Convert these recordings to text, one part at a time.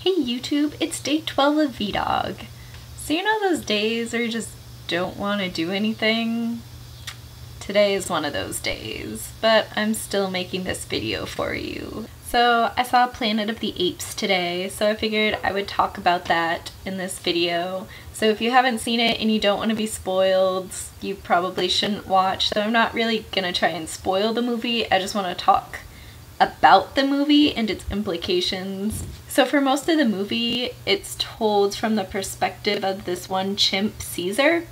Hey YouTube, it's day 12 of vedaug. So you know those days where you just don't want to do anything? Today is one of those days, but I'm still making this video for you. So I saw Planet of the Apes today, so I figured I would talk about that in this video. So if you haven't seen it and you don't want to be spoiled, you probably shouldn't watch. So I'm not really gonna try and spoil the movie, I just want to talk about the movie and its implications. So for most of the movie, it's told from the perspective of this one chimp, Caesar,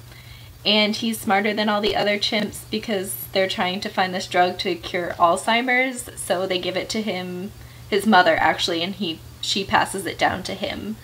and he's smarter than all the other chimps because they're trying to find this drug to cure Alzheimer's, so they give it to him, his mother actually, and she passes it down to him.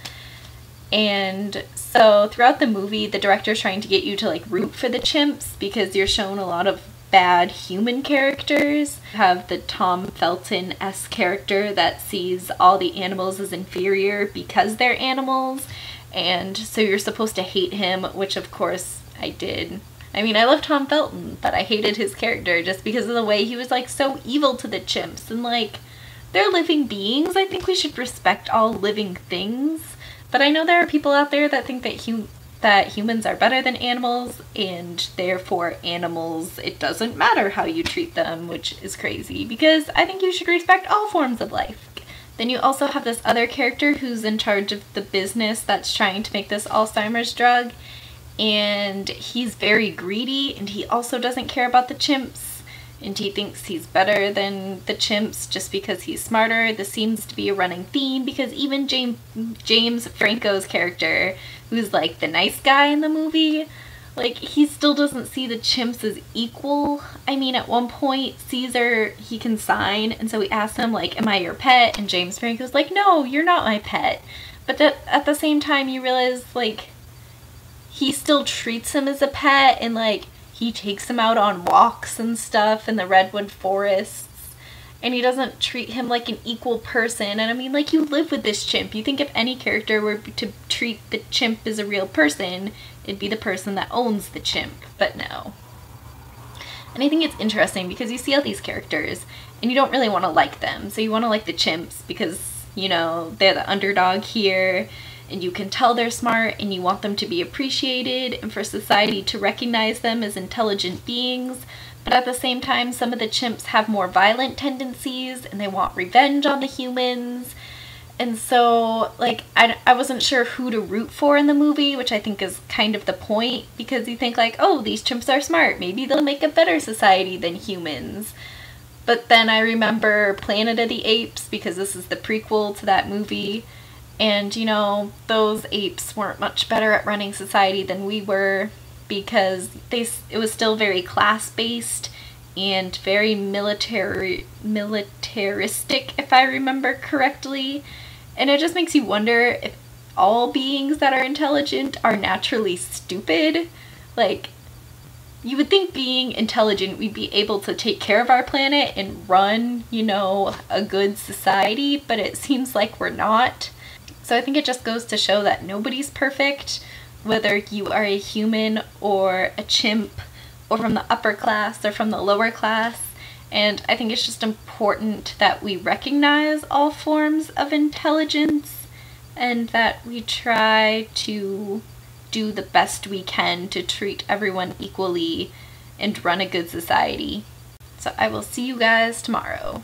And so throughout the movie, the director's trying to get you to like root for the chimps because you're shown a lot of bad human characters. You have the Tom Felton-esque character that sees all the animals as inferior because they're animals, and so you're supposed to hate him, which of course I did. I mean, I love Tom Felton, but I hated his character just because of the way he was like so evil to the chimps, and like, they're living beings. I think we should respect all living things, but I know there are people out there that think that humans are better than animals, and therefore animals, it doesn't matter how you treat them, which is crazy because I think you should respect all forms of life. Then you also have this other character who's in charge of the business that's trying to make this Alzheimer's drug, and he's very greedy, and he also doesn't care about the chimps, and he thinks he's better than the chimps just because he's smarter. This seems to be a running theme because even James Franco's character, who's like the nice guy in the movie, like, he still doesn't see the chimps as equal. I mean, at one point, Caesar, he can sign, and so he asks him, like, am I your pet? And James Franco's like, no, you're not my pet. But at the same time, you realize, like, he still treats him as a pet, and, like, he takes him out on walks and stuff in the redwood forests, and he doesn't treat him like an equal person. And I mean, like, you live with this chimp. You think if any character were to treat the chimp as a real person, it'd be the person that owns the chimp, but no. And I think it's interesting because you see all these characters and you don't really want to like them. So you want to like the chimps because, you know, they're the underdog here, and you can tell they're smart, and you want them to be appreciated and for society to recognize them as intelligent beings. But at the same time, some of the chimps have more violent tendencies and they want revenge on the humans. And so, like, I wasn't sure who to root for in the movie, which I think is kind of the point, because you think like, oh, these chimps are smart, maybe they'll make a better society than humans. But then I remember Planet of the Apes, because this is the prequel to that movie, and, you know, those apes weren't much better at running society than we were because it was still very class-based and very militaristic, if I remember correctly. And it just makes you wonder if all beings that are intelligent are naturally stupid. Like, you would think being intelligent, we'd be able to take care of our planet and run, you know, a good society, but it seems like we're not. So I think it just goes to show that nobody's perfect, whether you are a human or a chimp, or from the upper class or from the lower class. And I think it's just important that we recognize all forms of intelligence and that we try to do the best we can to treat everyone equally and run a good society. So I will see you guys tomorrow.